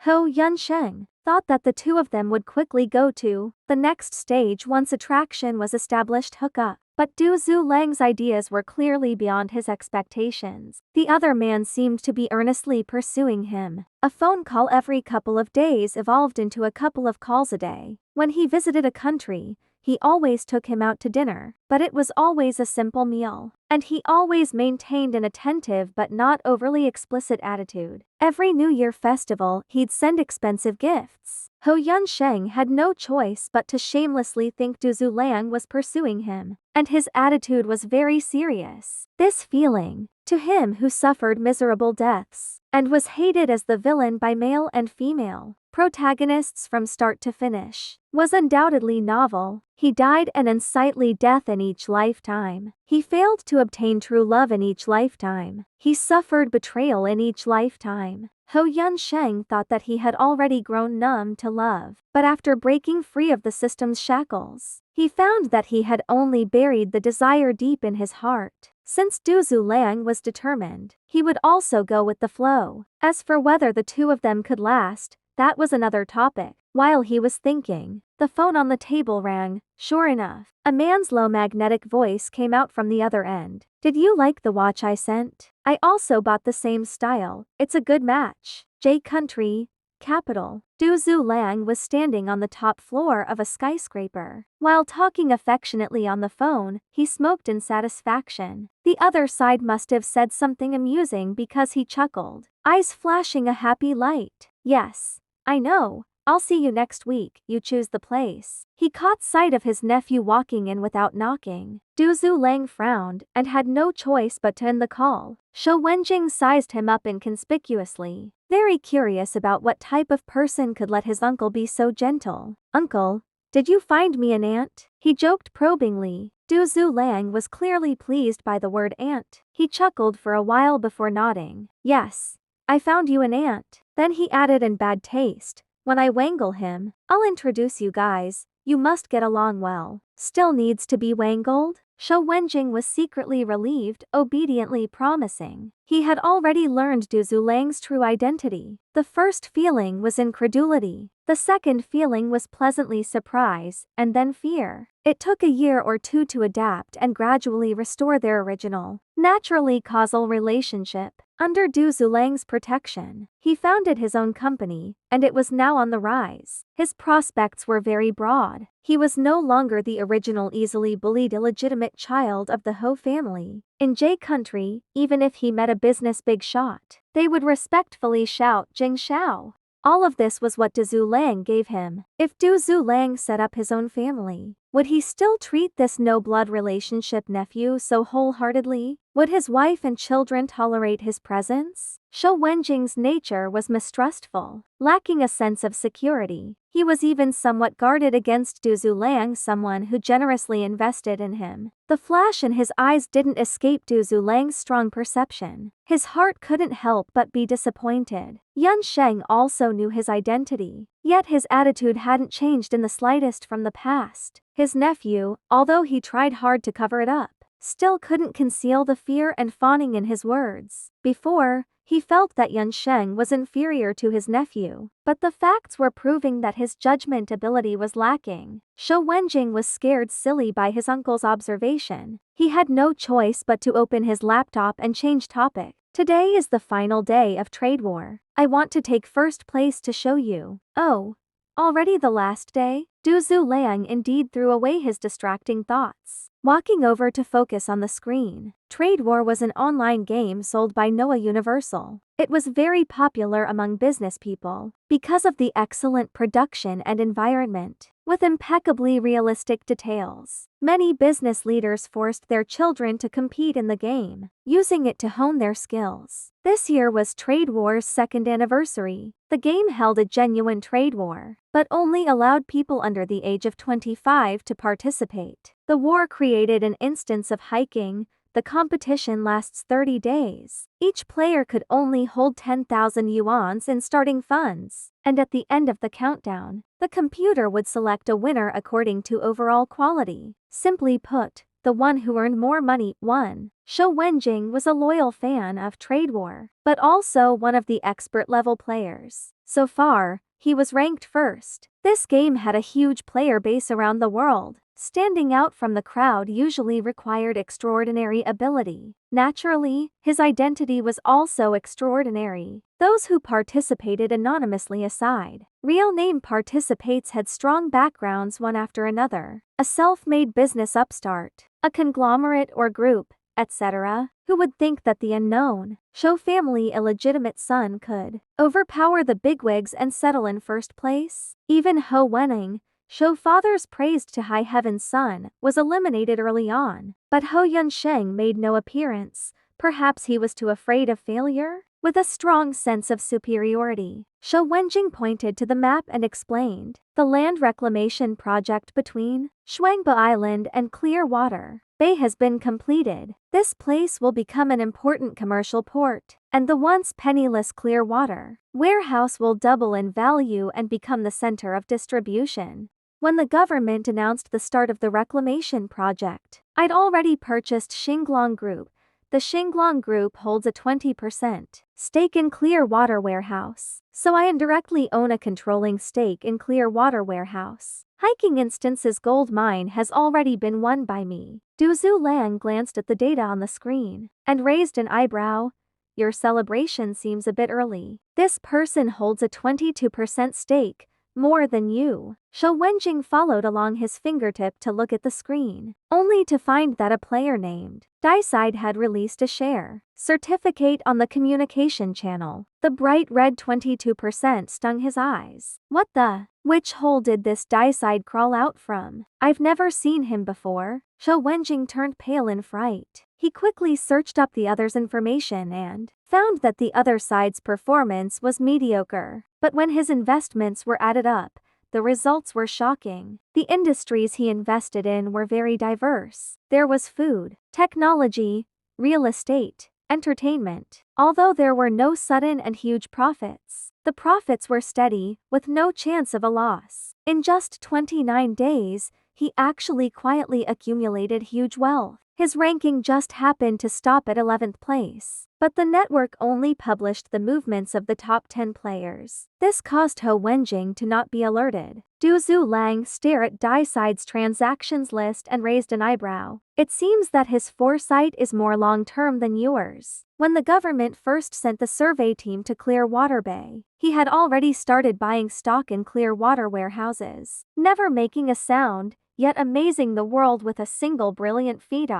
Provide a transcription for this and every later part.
Ho Yunsheng thought that the two of them would quickly go to the next stage once attraction was established, hookup. But Du Zulang's ideas were clearly beyond his expectations. The other man seemed to be earnestly pursuing him. A phone call every couple of days evolved into a couple of calls a day. When he visited a country, he always took him out to dinner, but it was always a simple meal. And he always maintained an attentive but not overly explicit attitude. Every New Year festival, he'd send expensive gifts. Ho Yunsheng had no choice but to shamelessly think Du Zulang was pursuing him, and his attitude was very serious. This feeling, to him who suffered miserable deaths, and was hated as the villain by male and female protagonists from start to finish, was undoubtedly novel. He died an unsightly death in each lifetime. He failed to obtain true love in each lifetime. He suffered betrayal in each lifetime. Ho Yunsheng thought that he had already grown numb to love, but after breaking free of the system's shackles, he found that he had only buried the desire deep in his heart. Since Du Zulang was determined, he would also go with the flow. As for whether the two of them could last, that was another topic. While he was thinking, the phone on the table rang. Sure enough, a man's low magnetic voice came out from the other end. Did you like the watch I sent? I also bought the same style. It's a good match. J Country, capital. Du Zulang was standing on the top floor of a skyscraper. While talking affectionately on the phone, he smoked in satisfaction. The other side must have said something amusing because he chuckled, eyes flashing a happy light. Yes, I know. I'll see you next week. You choose the place. He caught sight of his nephew walking in without knocking. Du Zulang frowned and had no choice but to end the call. Shou Wenjing sized him up inconspicuously, very curious about what type of person could let his uncle be so gentle. Uncle, did you find me an aunt? He joked probingly. Du Zulang was clearly pleased by the word aunt. He chuckled for a while before nodding. Yes, I found you an aunt. Then he added in bad taste, when I wangle him, I'll introduce you guys. You must get along well. Still needs to be wangled? Shou Wenjing was secretly relieved, obediently promising. He had already learned Du Zulang's true identity. The first feeling was incredulity. The second feeling was pleasantly surprise, and then fear. It took a year or two to adapt and gradually restore their original, naturally causal relationship. Under Du Zulang's protection, he founded his own company, and it was now on the rise. His prospects were very broad. He was no longer the original easily bullied illegitimate child of the Ho family. In J Country, even if he met a business big shot, they would respectfully shout Jing Shao. All of this was what Du Zulang gave him. If Du Zulang set up his own family, would he still treat this no-blood relationship nephew so wholeheartedly? Would his wife and children tolerate his presence? Shou Wenjing's nature was mistrustful, lacking a sense of security. He was even somewhat guarded against Du Zulang, someone who generously invested in him. The flash in his eyes didn't escape Du Zulang's strong perception. His heart couldn't help but be disappointed. Yunsheng also knew his identity, yet his attitude hadn't changed in the slightest from the past. His nephew, although he tried hard to cover it up, still couldn't conceal the fear and fawning in his words. Before, he felt that Yunsheng was inferior to his nephew, but the facts were proving that his judgment ability was lacking. Shou Wenjing was scared silly by his uncle's observation. He had no choice but to open his laptop and change topic. Today is the final day of trade war. I want to take first place to show you. Oh, already the last day? Du Zulang indeed threw away his distracting thoughts, walking over to focus on the screen. Trade War was an online game sold by Noah Universal. It was very popular among business people because of the excellent production and environment, with impeccably realistic details. Many business leaders forced their children to compete in the game, using it to hone their skills. This year was Trade War's second anniversary. The game held a genuine trade war, but only allowed people under the age of 25 to participate. The war created an instance of hiking. The competition lasts 30 days. Each player could only hold 10,000 yuans in starting funds, and at the end of the countdown, the computer would select a winner according to overall quality. Simply put, the one who earned more money won. Shou Wenjing was a loyal fan of Trade War, but also one of the expert-level players. So far, he was ranked first. This game had a huge player base around the world. Standing out from the crowd usually required extraordinary ability. Naturally, his identity was also extraordinary. Those who participated anonymously aside, real name participants had strong backgrounds one after another. A self-made business upstart, a conglomerate or group, etc. Who would think that the unknown, show family illegitimate son could overpower the bigwigs and settle in first place? Even Ho Wenning, show father's praised to high heaven's son, was eliminated early on. But Ho Yunsheng made no appearance. Perhaps he was too afraid of failure? With a strong sense of superiority, Shou Wenjing pointed to the map and explained, the land reclamation project between Shuangba Island and Clearwater Bay has been completed. This place will become an important commercial port, and the once penniless Clearwater warehouse will double in value and become the center of distribution. When the government announced the start of the reclamation project, I'd already purchased Xinglong Group. The Xinglong Group holds a 20% stake in Clearwater Warehouse, so I indirectly own a controlling stake in Clearwater Warehouse. Hiking Instance's gold mine has already been won by me. Du Zhulang glanced at the data on the screen and raised an eyebrow. Your celebration seems a bit early. This person holds a 22% stake, more than you. Shou Wenjing followed along his fingertip to look at the screen, only to find that a player named Daiside had released a share certificate on the communication channel. The bright red 22% stung his eyes. What the? Which hole did this Daiside crawl out from? I've never seen him before. Shou Wenjing turned pale in fright. He quickly searched up the other's information and found that the other side's performance was mediocre. But when his investments were added up, the results were shocking. The industries he invested in were very diverse. There was food, technology, real estate, entertainment. Although there were no sudden and huge profits, the profits were steady, with no chance of a loss. In just 29 days, he actually quietly accumulated huge wealth. His ranking just happened to stop at 11th place, but the network only published the movements of the top 10 players. This caused Ho Wenjing to not be alerted. Du Zhulang stared at Daiside's transactions list and raised an eyebrow. It seems that his foresight is more long-term than yours. When the government first sent the survey team to Clearwater Bay, he had already started buying stock in Clearwater warehouses, never making a sound, yet amazing the world with a single brilliant feat.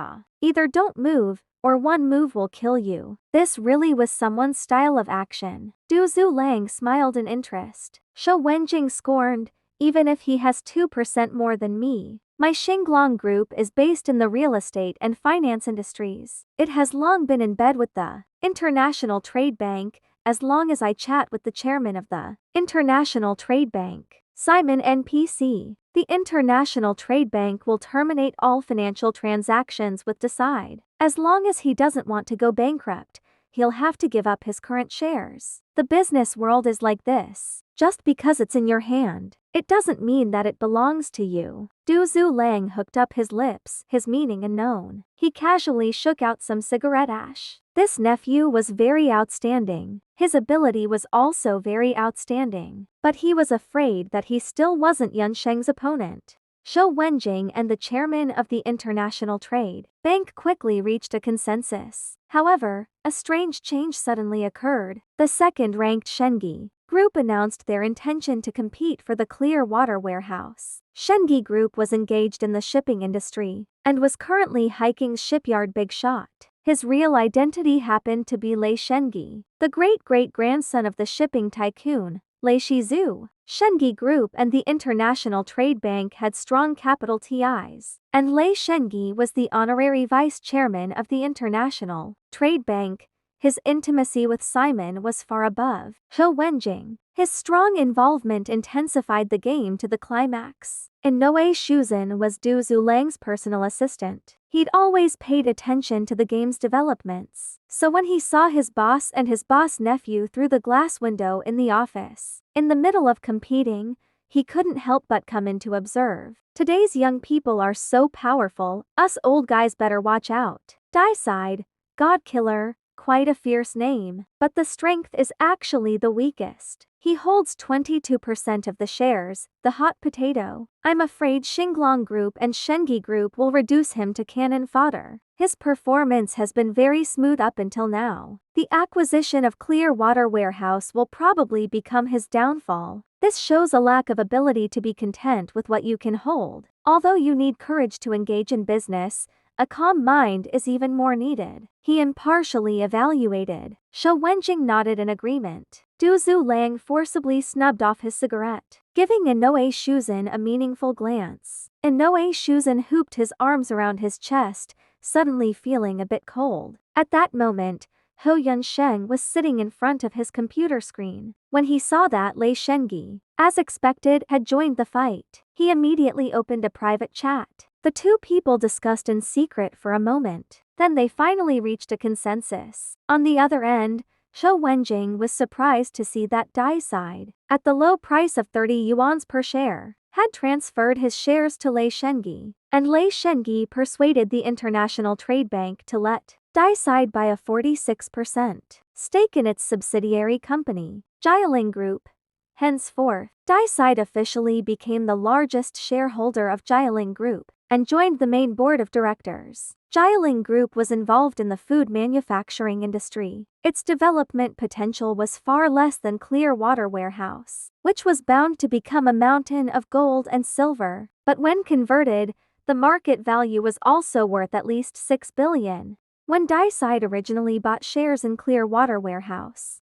Either don't move, or one move will kill you. This really was someone's style of action. Du Zhulang smiled in interest. Shou Wenjing scorned, even if he has 2% more than me. My Xinglong Group is based in the real estate and finance industries. It has long been in bed with the International Trade Bank, as long as I chat with the chairman of the International Trade Bank, Simon NPC. The International Trade Bank will terminate all financial transactions with Decide. As long as he doesn't want to go bankrupt, he'll have to give up his current shares. The business world is like this. Just because it's in your hand, it doesn't mean that it belongs to you. Du Zhulang hooked up his lips, his meaning unknown. He casually shook out some cigarette ash. This nephew was very outstanding. His ability was also very outstanding. But he was afraid that he still wasn't Yunsheng's opponent. Shou Wenjing and the chairman of the International Trade Bank quickly reached a consensus. However, a strange change suddenly occurred. The second-ranked Shengi Group announced their intention to compete for the Clearwater Warehouse. Shengi Group was engaged in the shipping industry and was currently Hiking's shipyard big shot. His real identity happened to be Lei Shengi, the great-great-grandson of the shipping tycoon, Lei Shizhu. Shengi Group and the International Trade Bank had strong capital ties, and Lei Shengi was the honorary vice chairman of the International Trade Bank. His intimacy with Simon was far above Shou Wenjing. His strong involvement intensified the game to the climax. Inoue Shuzhen was Du Zhulang's personal assistant. He'd always paid attention to the game's developments, so when he saw his boss and his boss nephew through the glass window in the office, in the middle of competing, he couldn't help but come in to observe. Today's young people are so powerful, us old guys better watch out. Daiside, God Killer, quite a fierce name, but the strength is actually the weakest. He holds 22% of the shares, the hot potato. I'm afraid Xinglong Group and Shengi Group will reduce him to cannon fodder. His performance has been very smooth up until now. The acquisition of Clearwater Warehouse will probably become his downfall. This shows a lack of ability to be content with what you can hold. Although you need courage to engage in business, a calm mind is even more needed. He impartially evaluated. Shou Wenjing nodded in agreement. Du Zulang forcibly snubbed off his cigarette, giving Inoue Shuzhen a meaningful glance. Inoue Shuzhen hooped his arms around his chest, suddenly feeling a bit cold. At that moment, Hou Yunsheng was sitting in front of his computer screen. When he saw that Lei Shengi, as expected, had joined the fight, he immediately opened a private chat. The two people discussed in secret for a moment. Then they finally reached a consensus. On the other end, Shou Wenjing was surprised to see that Dai Side, at the low price of 30 yuans per share, had transferred his shares to Lei Shengi, and Lei Shengi persuaded the International Trade Bank to let Dai Side buy a 46% stake in its subsidiary company, Jialing Group. Henceforth, Dai Side officially became the largest shareholder of Jialing Group and joined the main board of directors. Jialing Group was involved in the food manufacturing industry. Its development potential was far less than Clearwater Warehouse, which was bound to become a mountain of gold and silver. But when converted, the market value was also worth at least 6 billion. When Dai Side originally bought shares in Clearwater Warehouse's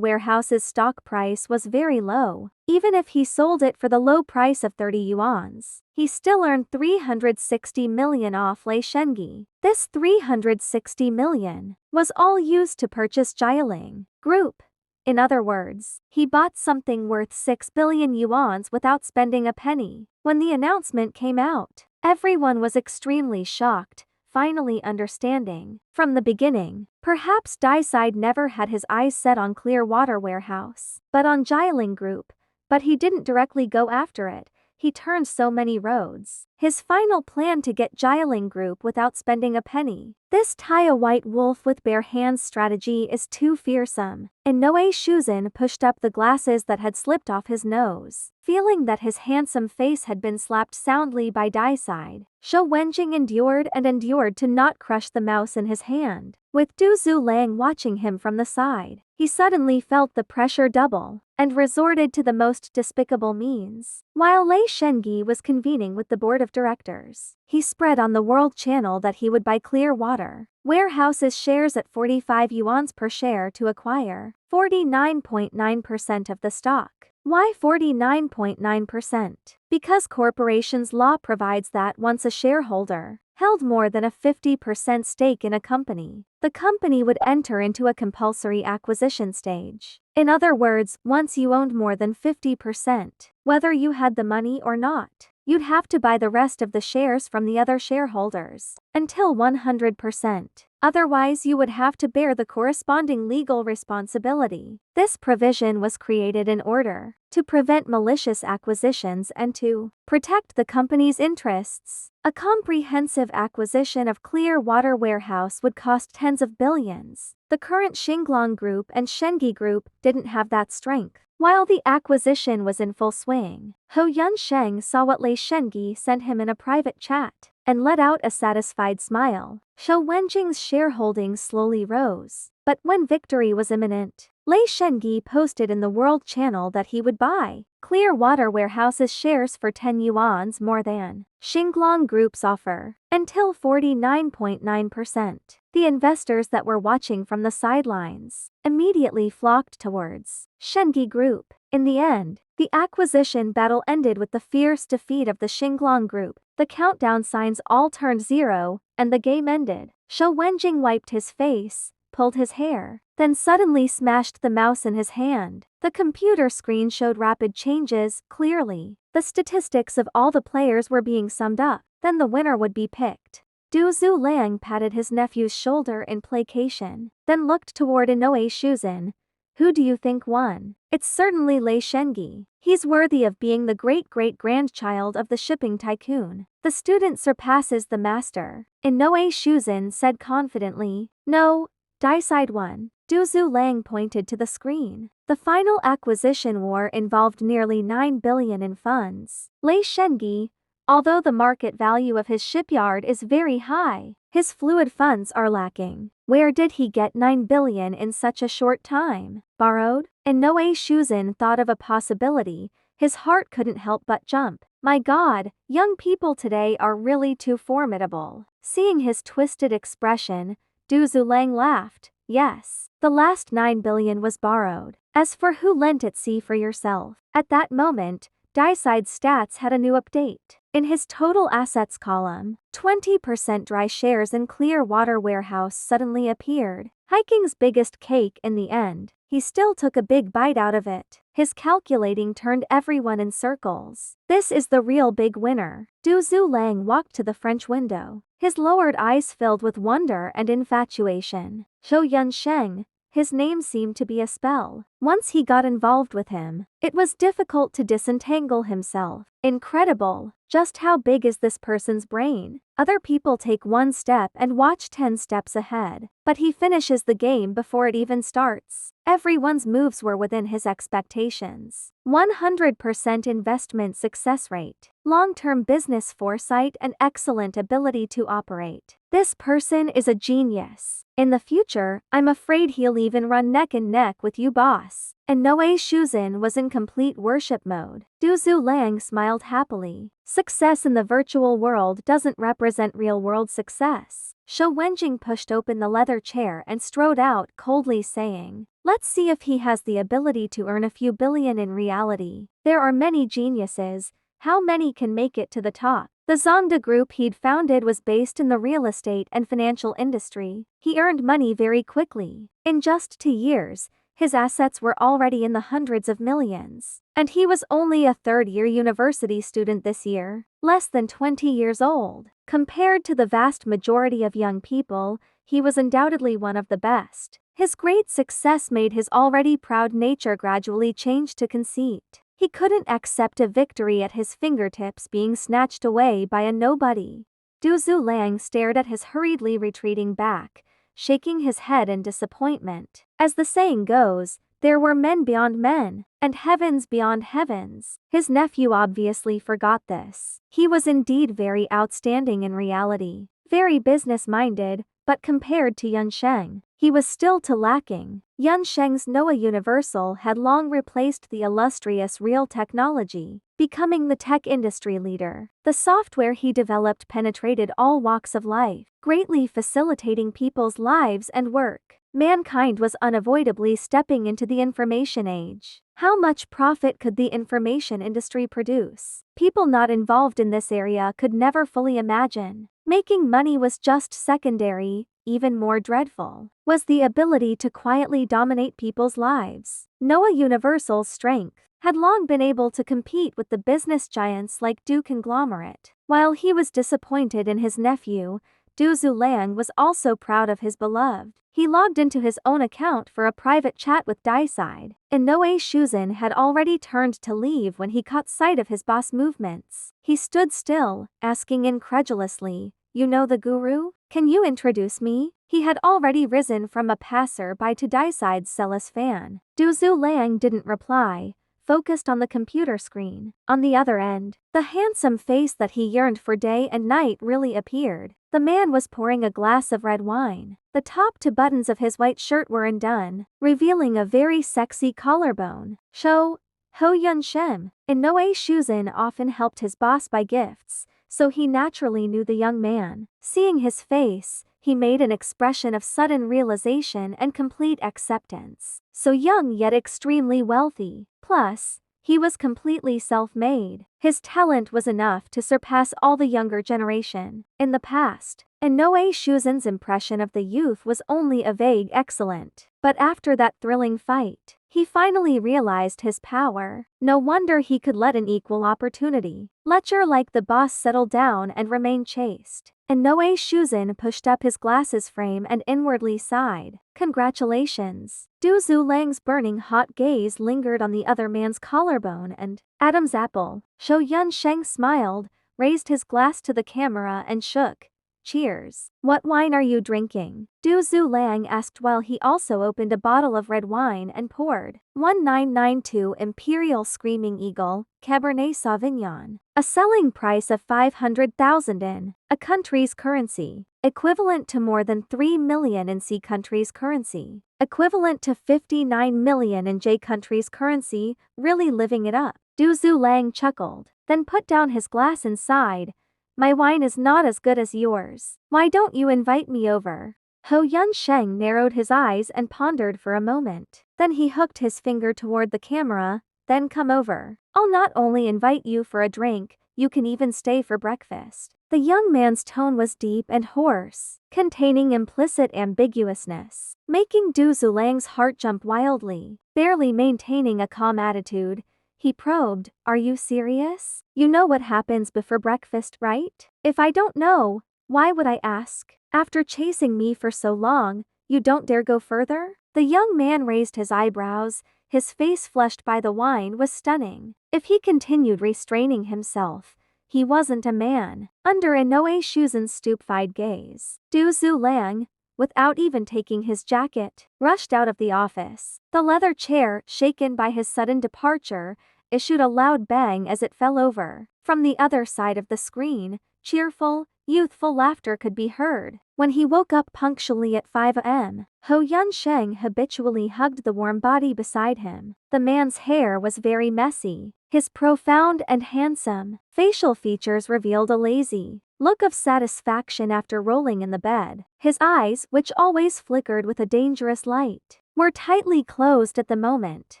stock price was very low. Even if he sold it for the low price of 30 yuans, he still earned 360 million off Lei Shengi. This 360 million was all used to purchase Jialing Group. In other words, he bought something worth 6 billion yuans without spending a penny. When the announcement came out, everyone was extremely shocked, finally understanding. From the beginning, perhaps Dai Side never had his eyes set on Clearwater Warehouse, but on Jialing Group. But he didn't directly go after it. He turned so many roads. His final plan to get Jialing Group without spending a penny. This tie a white wolf with bare hands strategy is too fearsome. Inoue Shuzhen pushed up the glasses that had slipped off his nose, feeling that his handsome face had been slapped soundly by Dai Side. Shou Wenjing endured to not crush the mouse in his hand. With Du Zulang watching him from the side, he suddenly felt the pressure double, and resorted to the most despicable means. While Lei Shengi was convening with the board of directors, he spread on the World Channel that he would buy Clearwater Warehouse's shares at 45 yuans per share to acquire 49.9% of the stock. Why 49.9%? Because corporations law provides that once a shareholder held more than a 50% stake in a company, the company would enter into a compulsory acquisition stage. In other words, once you owned more than 50%, whether you had the money or not, you'd have to buy the rest of the shares from the other shareholders until 100%. Otherwise, you would have to bear the corresponding legal responsibility. This provision was created in order to prevent malicious acquisitions and to protect the company's interests. A comprehensive acquisition of Clearwater Warehouse would cost tens of billions. The current Xinglong Group and Shengi Group didn't have that strength. While the acquisition was in full swing, Hou Yunsheng saw what Lei Shengi sent him in a private chat, and let out a satisfied smile. Shou Wenjing's shareholding slowly rose, but when victory was imminent, Lei Shengi posted in the World Channel that he would buy Clearwater Warehouse's shares for 10 yuans more than Xinglong Group's offer, until 49.9%. The investors that were watching from the sidelines immediately flocked towards Shengi Group. In the end, the acquisition battle ended with the fierce defeat of the Xinglong Group. The countdown signs all turned 0, and the game ended. Shou Wenjing wiped his face, pulled his hair, then suddenly smashed the mouse in his hand. The computer screen showed rapid changes, clearly. The statistics of all the players were being summed up. Then the winner would be picked. Du Zulang patted his nephew's shoulder in placation, then looked toward Inoue Shuzhen. Who do you think won? It's certainly Lei Shengi. He's worthy of being the great-great-grandchild of the shipping tycoon. The student surpasses the master, Inoue Shuzhen said confidently. No, Dai Side won. Du Zulang pointed to the screen. The The final acquisition war involved nearly 9 billion in funds. Lei Shengi, although the market value of his shipyard is very high, his fluid funds are lacking. Where did he get 9 billion in such a short time? Borrowed? And Noe Shuzhen thought of a possibility. His heart couldn't help but jump. My God, young people today are really too formidable. Seeing his twisted expression, Du Zulang laughed. Yes, the last 9 billion was borrowed. As for who lent it, see for yourself. At that moment, Daiside's stats had a new update. In his total assets column, 20% dry shares in Clearwater Warehouse suddenly appeared. Hiking's biggest cake in the end. He still took a big bite out of it. His calculating turned everyone in circles. This is the real big winner. Du Zulang walked to the French window. His lowered eyes filled with wonder and infatuation. Zhou Yunsheng, his name seemed to be a spell. Once he got involved with him, it was difficult to disentangle himself. Incredible. Just how big is this person's brain? Other people take one step and watch 10 steps ahead, but he finishes the game before it even starts. Everyone's moves were within his expectations. 100% investment success rate, long-term business foresight, and excellent ability to operate. This person is a genius. In the future, I'm afraid he'll even run neck and neck with you, boss. And Noe Shuzhen was in complete worship mode. Du Zulang smiled happily. Success in the virtual world doesn't represent real-world success. Shou Wenjing pushed open the leather chair and strode out, coldly saying, let's see if he has the ability to earn a few billion in reality. There are many geniuses. How many can make it to the top? The Zongda group he'd founded was based in the real estate and financial industry. He earned money very quickly. In just 2 years, his assets were already in the hundreds of millions. And he was only a third-year university student this year, less than 20 years old. Compared to the vast majority of young people, he was undoubtedly one of the best. His great success made his already proud nature gradually change to conceit. He couldn't accept a victory at his fingertips being snatched away by a nobody. Du Zulang stared at his hurriedly retreating back, shaking his head in disappointment. As the saying goes, there were men beyond men, and heavens beyond heavens. His nephew obviously forgot this. He was indeed very outstanding in reality, very business-minded, but compared to Yunsheng, he was still too lacking. Yunsheng's Noah Universal had long replaced the illustrious Real Technology, becoming the tech industry leader. The software he developed penetrated all walks of life, greatly facilitating people's lives and work. Mankind was unavoidably stepping into the information age. How much profit could the information industry produce? People not involved in this area could never fully imagine. Making money was just secondary. Even more dreadful was the ability to quietly dominate people's lives. Noah Universal's strength had long been able to compete with the business giants like Du Conglomerate. While he was disappointed in his nephew, Du Zulang was also proud of his beloved. He logged into his own account for a private chat with Daiside, and Noe Shuzhen had already turned to leave when he caught sight of his boss' movements. He stood still, asking incredulously, "You know the guru? Can you introduce me?" He had already risen from a passer-by to Daiside's zealous fan. Du Zulang didn't reply, focused on the computer screen. On the other end, the handsome face that he yearned for day and night really appeared. The man was pouring a glass of red wine. The top 2 buttons of his white shirt were undone, revealing a very sexy collarbone. Ho Yunshem, and Noe Shuzhen often helped his boss buy gifts, so he naturally knew the young man. Seeing his face, he made an expression of sudden realization and complete acceptance. So young yet extremely wealthy. Plus, he was completely self-made. His talent was enough to surpass all the younger generation in the past, and Noe Shuzhen's impression of the youth was only a vague excellent. But after that thrilling fight, he finally realized his power. No wonder he could let an equal opportunity lecture like the boss settle down and remain chaste. And Noe Shuzhen pushed up his glasses frame and inwardly sighed. Congratulations. Du Zulang's burning hot gaze lingered on the other man's collarbone and Adam's apple. Zhou Yunsheng smiled, raised his glass to the camera and shook Cheers. What wine are you drinking? Du Zulang asked while he also opened a bottle of red wine and poured. 1992 Imperial Screaming Eagle, Cabernet Sauvignon. A selling price of 500,000 in a country's currency, equivalent to more than 3 million in C country's currency, equivalent to 59 million in J country's currency, really living it up. Du Zulang chuckled, then put down his glass and sighed. My wine is not as good as yours. Why don't you invite me over? Ho Yun Sheng narrowed his eyes and pondered for a moment. Then he hooked his finger toward the camera. Then come over. I'll not only invite you for a drink, you can even stay for breakfast. The young man's tone was deep and hoarse, containing implicit ambiguousness, making Du Zulang's heart jump wildly. Barely maintaining a calm attitude, he probed, Are you serious? You know what happens before breakfast, right? If I don't know, why would I ask? After chasing me for so long, you don't dare go further? The young man raised his eyebrows, his face flushed by the wine was stunning. If he continued restraining himself, he wasn't a man. Under Inoue Shuzen's stupefied gaze, Du Zulang, without even taking his jacket, rushed out of the office. The leather chair, shaken by his sudden departure, issued a loud bang as it fell over. From the other side of the screen, cheerful, youthful laughter could be heard. When he woke up punctually at 5 a.m., Ho Yun Sheng habitually hugged the warm body beside him. The man's hair was very messy. His profound and handsome facial features revealed a lazy look of satisfaction after rolling in the bed. His eyes, which always flickered with a dangerous light, were tightly closed at the moment,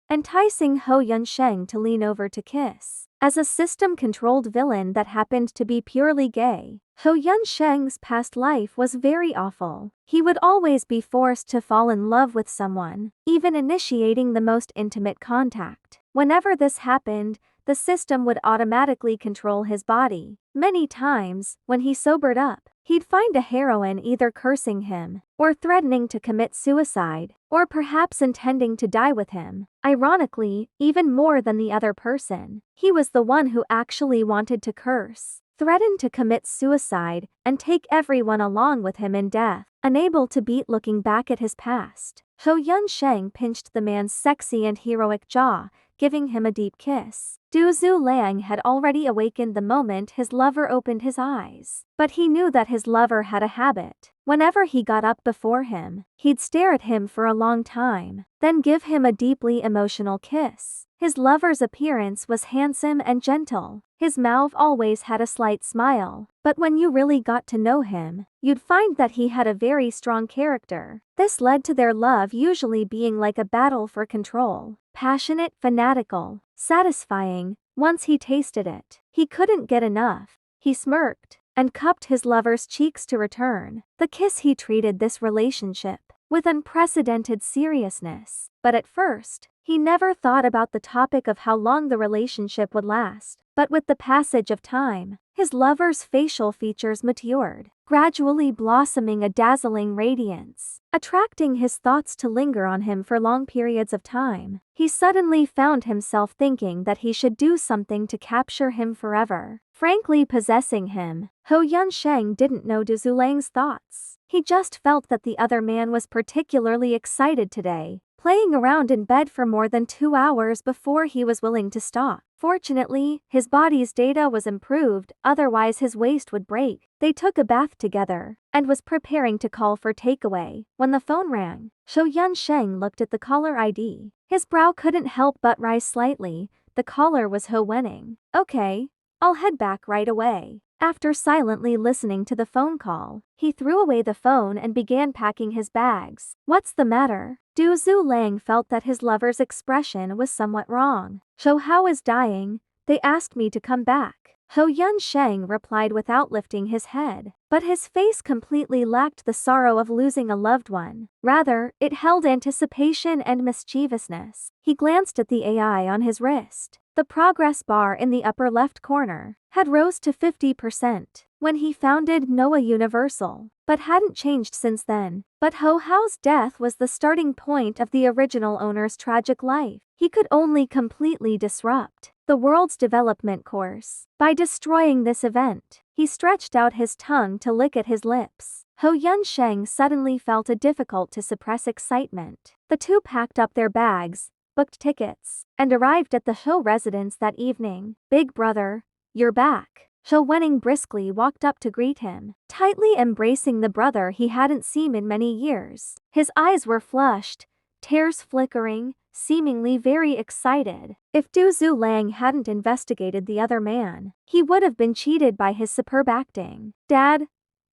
enticing Ho Yun Sheng to lean over to kiss. As a system-controlled villain that happened to be purely gay, Ho Yun Sheng's past life was very awful. He would always be forced to fall in love with someone, even initiating the most intimate contact. Whenever this happened, the system would automatically control his body. Many times, when he sobered up, he'd find a heroine either cursing him, or threatening to commit suicide, or perhaps intending to die with him. Ironically, even more than the other person, he was the one who actually wanted to curse, threatened to commit suicide, and take everyone along with him in death. Unable to beat looking back at his past, Ho Yun Sheng pinched the man's sexy and heroic jaw, giving him a deep kiss. Du Zulang had already awakened the moment his lover opened his eyes. But he knew that his lover had a habit. Whenever he got up before him, he'd stare at him for a long time, then give him a deeply emotional kiss. His lover's appearance was handsome and gentle. His mouth always had a slight smile, but when you really got to know him, you'd find that he had a very strong character. This led to their love usually being like a battle for control. Passionate, fanatical, satisfying. Once he tasted it, he couldn't get enough. He smirked and cupped his lover's cheeks to return. The kiss he treated this relationship with unprecedented seriousness. But at first, he never thought about the topic of how long the relationship would last. But with the passage of time, his lover's facial features matured, gradually blossoming a dazzling radiance, attracting his thoughts to linger on him for long periods of time. He suddenly found himself thinking that he should do something to capture him forever. Frankly, possessing him, Ho Yun Sheng didn't know Du Zulang's thoughts. He just felt that the other man was particularly excited today, playing around in bed for more than 2 hours before he was willing to stop. Fortunately, his body's data was improved, otherwise his waist would break. They took a bath together, and was preparing to call for takeaway, when the phone rang. Ho Yun Sheng looked at the caller ID. His brow couldn't help but rise slightly. The caller was Ho Wenning. Okay, I'll head back right away. After silently listening to the phone call, he threw away the phone and began packing his bags. What's the matter? Du Zulang felt that his lover's expression was somewhat wrong. Zhou Hao is dying. They asked me to come back. Ho Yun Sheng replied without lifting his head. But his face completely lacked the sorrow of losing a loved one. Rather, it held anticipation and mischievousness. He glanced at the AI on his wrist. The progress bar in the upper left corner had rose to 50% when he founded Noah Universal, but hadn't changed since then. But Ho Hao's death was the starting point of the original owner's tragic life. He could only completely disrupt the world's development course. By destroying this event, he stretched out his tongue to lick at his lips. Ho Yun-sheng suddenly felt it difficult to suppress excitement. The two packed up their bags, booked tickets, and arrived at the Ho residence that evening. "Big brother, you're back." Ho Wenning briskly walked up to greet him, tightly embracing the brother he hadn't seen in many years. His eyes were flushed, tears flickering, seemingly very excited. If Du Lang hadn't investigated the other man, he would have been cheated by his superb acting. "Dad?"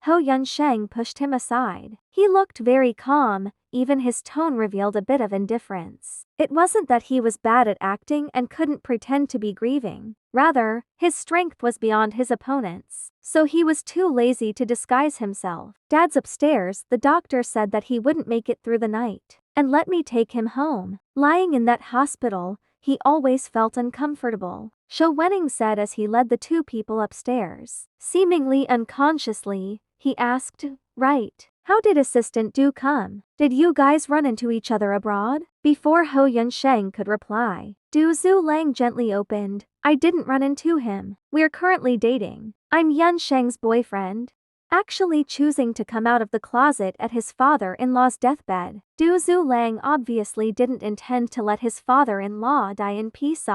Ho Yun-sheng pushed him aside. He looked very calm, even his tone revealed a bit of indifference. It wasn't that he was bad at acting and couldn't pretend to be grieving. Rather, his strength was beyond his opponent's, so he was too lazy to disguise himself. "Dad's upstairs, the doctor said that he wouldn't make it through the night, and let me take him home. Lying in that hospital, he always felt uncomfortable," Ho Wenning said as he led the two people upstairs. Seemingly unconsciously, he asked, "Right. How did Assistant Du come? Did you guys run into each other abroad?" Before Ho Yun-sheng could reply, Du Lang gently opened, "I didn't run into him. We're currently dating. I'm Yun-sheng's boyfriend." Actually choosing to come out of the closet at his father-in-law's deathbed, Du Lang obviously didn't intend to let his father-in-law die in peace.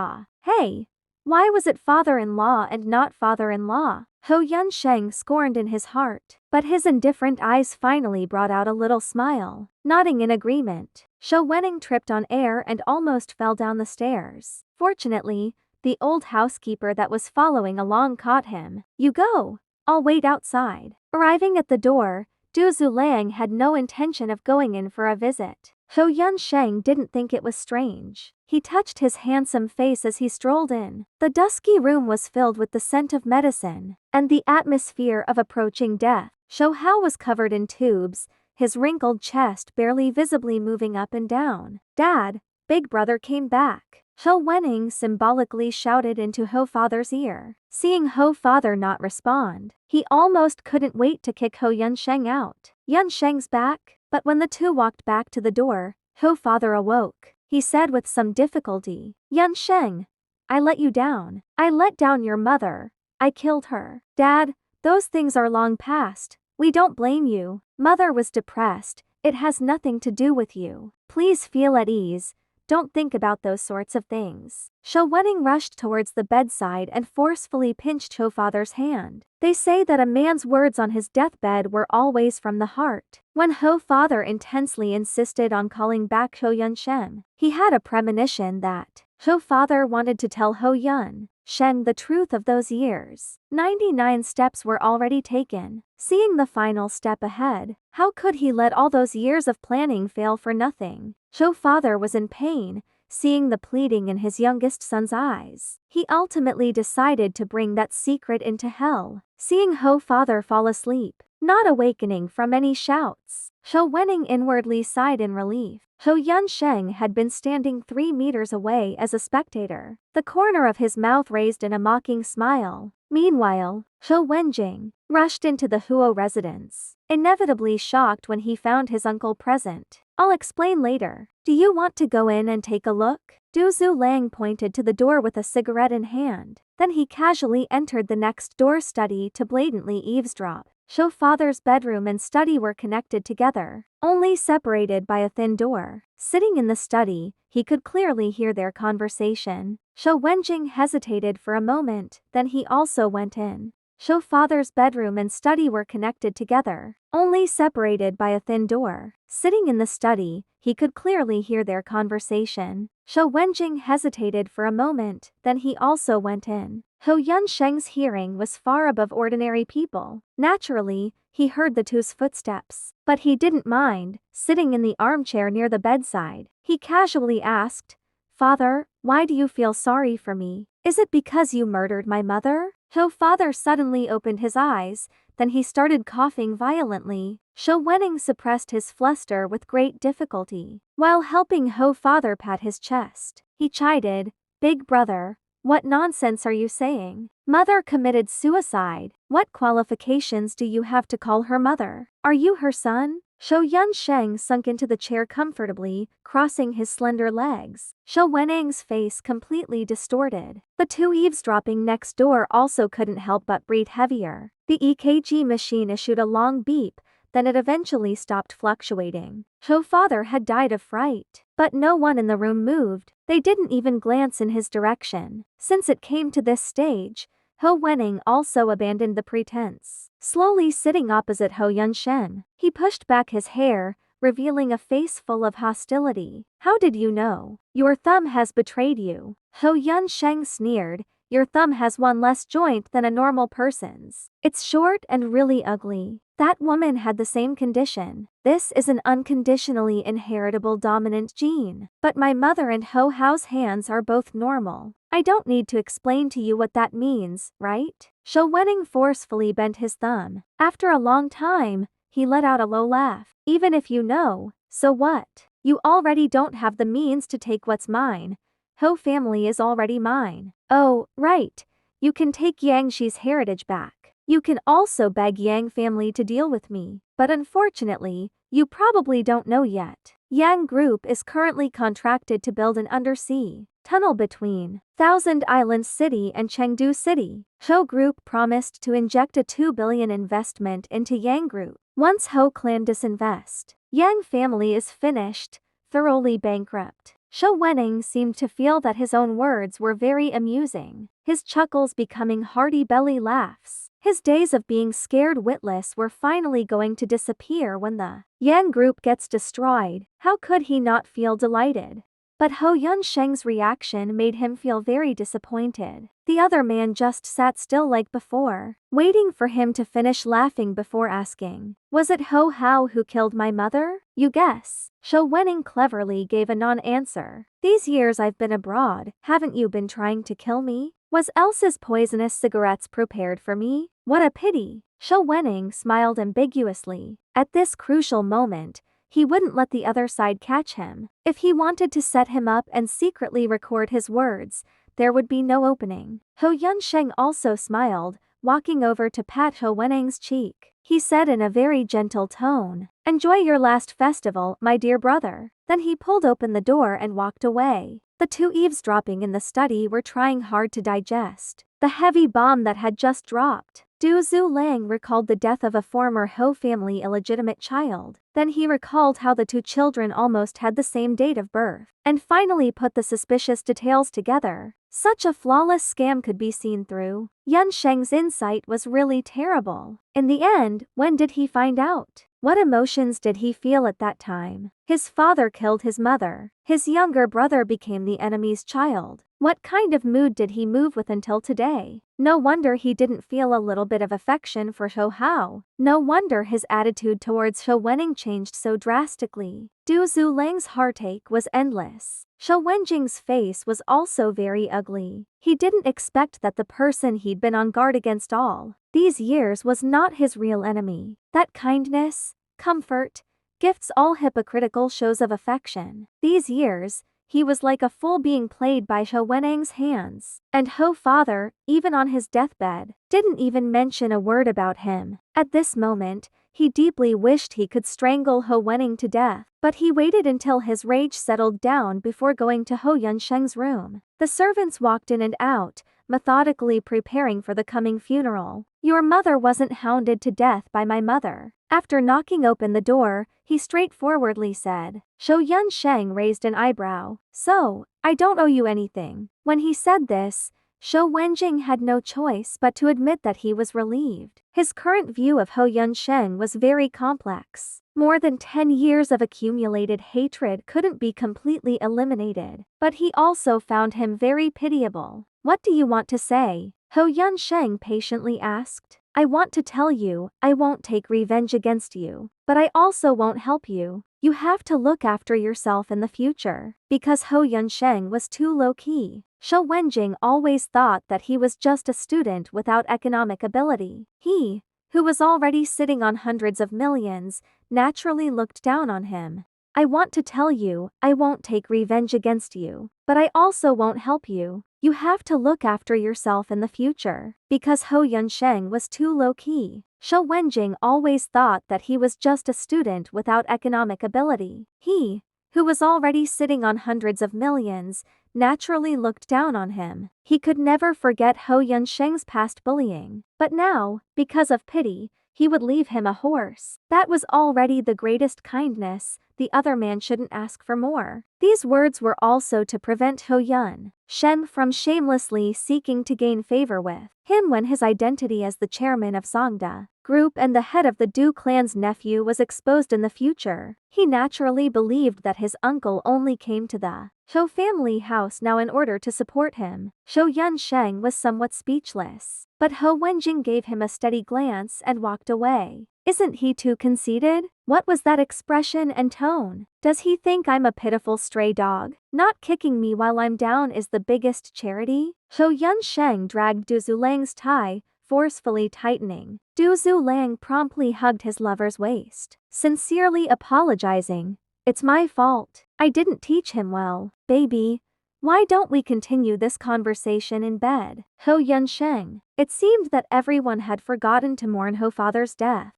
"Hey! Why was it father-in-law and not father-in-law?" Ho Yun-sheng scorned in his heart, but his indifferent eyes finally brought out a little smile. Nodding in agreement, Ho Wenning tripped on air and almost fell down the stairs. Fortunately, the old housekeeper that was following along caught him. "You go. I'll wait outside." Arriving at the door, Du Lang had no intention of going in for a visit. Ho Yun-sheng didn't think it was strange. He touched his handsome face as he strolled in. The dusky room was filled with the scent of medicine and the atmosphere of approaching death. Shou Hao was covered in tubes, his wrinkled chest barely visibly moving up and down. "Dad, big brother came back." Ho Wenning symbolically shouted into Ho father's ear. Seeing Ho father not respond, he almost couldn't wait to kick Ho Yun-sheng out. "Yun-sheng's back?" But when the two walked back to the door, Ho father awoke. He said with some difficulty, "Yun-sheng, I let you down. I let down your mother. I killed her." "Dad, those things are long past. We don't blame you. Mother was depressed. It has nothing to do with you. Please feel at ease. Don't think about those sorts of things." Ho Wenning rushed towards the bedside and forcefully pinched Ho father's hand. They say that a man's words on his deathbed were always from the heart. When Ho father intensely insisted on calling back Ho Yun-sheng, he had a premonition that Ho father wanted to tell Ho Yun-sheng the truth of those years. 99 steps were already taken. Seeing the final step ahead, how could he let all those years of planning fail for nothing? Ho father was in pain, seeing the pleading in his youngest son's eyes. He ultimately decided to bring that secret into hell. Seeing Ho father fall asleep, not awakening from any shouts, Ho Wenning inwardly sighed in relief. Ho Yun-sheng had been standing 3 meters away as a spectator, the corner of his mouth raised in a mocking smile. Meanwhile, Ho Wenjing rushed into the Huo residence, inevitably shocked when he found his uncle present. "I'll explain later. Do you want to go in and take a look?" Du Lang pointed to the door with a cigarette in hand. Then he casually entered the next door study to blatantly eavesdrop. Ho father's bedroom and study were connected together, only separated by a thin door. Sitting in the study, he could clearly hear their conversation. Ho Wenjing hesitated for a moment, then he also went in. Ho father's bedroom and study were connected together, only separated by a thin door. Sitting in the study, he could clearly hear their conversation. Ho Wenjing hesitated for a moment, then he also went in. Ho Yun-sheng's hearing was far above ordinary people. Naturally, he heard the two's footsteps, but he didn't mind. Sitting in the armchair near the bedside, he casually asked, "Father, why do you feel sorry for me? Is it because you murdered my mother?" Ho father suddenly opened his eyes, then he started coughing violently. Ho Wenning suppressed his fluster with great difficulty. While helping Ho father pat his chest, he chided, "Big brother, what nonsense are you saying? Mother committed suicide. What qualifications do you have to call her mother? Are you her son?" Shou Yunsheng sunk into the chair comfortably, crossing his slender legs. Shou Wenang's face completely distorted. The two eavesdropping next door also couldn't help but breathe heavier. The EKG machine issued a long beep, then it eventually stopped fluctuating. Shou's father had died of fright. But no one in the room moved. They didn't even glance in his direction. Since it came to this stage, Ho Wenning also abandoned the pretense. Slowly sitting opposite Ho Yunshen, he pushed back his hair, revealing a face full of hostility. "How did you know? Your thumb has betrayed you." Ho Yunsheng sneered. "Your thumb has one less joint than a normal person's. It's short and really ugly. That woman had the same condition. This is an unconditionally inheritable dominant gene. But my mother and Ho Hao's hands are both normal. I don't need to explain to you what that means, right?" Shou Wenning forcefully bent his thumb. After a long time, he let out a low laugh. "Even if you know, so what? You already don't have the means to take what's mine. Ho family is already mine. Oh, right. You can take Yangshi's heritage back. You can also beg Yang family to deal with me. But unfortunately, you probably don't know yet. Yang Group is currently contracted to build an undersea tunnel between Thousand Islands City and Chengdu City. Ho Group promised to inject a 2 billion investment into Yang Group. Once Ho clan disinvest, Yang family is finished, thoroughly bankrupt. Shou Wenning seemed to feel that his own words were very amusing, his chuckles becoming hearty belly laughs. His days of being scared witless were finally going to disappear when the Yang Group gets destroyed. How could he not feel delighted? But Ho Yunsheng's reaction made him feel very disappointed. The other man just sat still like before, waiting for him to finish laughing before asking, "Was it Ho Hao who killed my mother?" "You guess." Shou Wenning cleverly gave a non-answer. "These years I've been abroad, haven't you been trying to kill me? Was Elsa's poisonous cigarettes prepared for me? What a pity." Shou Wenning smiled ambiguously. At this crucial moment, he wouldn't let the other side catch him. If he wanted to set him up and secretly record his words, there would be no opening. Ho Yunsheng also smiled, walking over to pat Ho Wenning's cheek. He said in a very gentle tone, "Enjoy your last festival, my dear brother." Then he pulled open the door and walked away. The two eavesdropping in the study were trying hard to digest the heavy bomb that had just dropped. Du Lang recalled the death of a former Ho family illegitimate child. Then he recalled how the two children almost had the same date of birth, and finally put the suspicious details together. Such a flawless scam could be seen through. Yunsheng's insight was really terrible. In the end, when did he find out? What emotions did he feel at that time? His father killed his mother. His younger brother became the enemy's child. What kind of mood did he move with until today? No wonder he didn't feel a little bit of affection for Shou Hao. No wonder his attitude towards Shou Wenning changed so drastically. Du Lang's heartache was endless. Shou Wenjing's face was also very ugly. He didn't expect that the person he'd been on guard against all these years was not his real enemy. That kindness, comfort, gifts all hypocritical shows of affection. These years, he was like a fool being played by Shou Wenning's hands. And Ho father, even on his deathbed, didn't even mention a word about him. At this moment, he deeply wished he could strangle Ho Wenning to death, but he waited until his rage settled down before going to Ho Yunsheng's room. The servants walked in and out, methodically preparing for the coming funeral. "Your mother wasn't hounded to death by my mother." After knocking open the door, he straightforwardly said. Shou Yunsheng raised an eyebrow. "So, I don't owe you anything." When he said this, Shou Wenjing had no choice but to admit that he was relieved. His current view of Ho Yunsheng was very complex. More than 10 years of accumulated hatred couldn't be completely eliminated, but he also found him very pitiable. "What do you want to say?" Ho Yunsheng patiently asked. "I want to tell you, I won't take revenge against you, but I also won't help you. You have to look after yourself in the future." Because Ho Yunsheng was too low-key, Shou Wenjing always thought that he was just a student without economic ability. He, who was already sitting on hundreds of millions, naturally looked down on him. "I want to tell you, I won't take revenge against you, but I also won't help you. You have to look after yourself in the future." Because Ho Yunsheng was too low-key, Shou Wenjing always thought that he was just a student without economic ability. He, who was already sitting on hundreds of millions, naturally looked down on him. He could never forget Hou Yunsheng's past bullying. But now, because of pity, he would leave him a horse. That was already the greatest kindness, the other man shouldn't ask for more. These words were also to prevent Hou Yunsheng from shamelessly seeking to gain favor with him when his identity as the chairman of Songda Group and the head of the Du clan's nephew was exposed in the future. He naturally believed that his uncle only came to the Shou family house now in order to support him. Shou Yunsheng was somewhat speechless, but Hou Wenjing gave him a steady glance and walked away. Isn't he too conceited? What was that expression and tone? Does he think I'm a pitiful stray dog? Not kicking me while I'm down is the biggest charity? Shou Yunsheng dragged Du Zulang's tie, forcefully tightening. Du Zulang promptly hugged his lover's waist, sincerely apologizing. It's my fault. I didn't teach him well. Baby, why don't we continue this conversation in bed? Hou Yunsheng. It seemed that everyone had forgotten to mourn Hou father's death.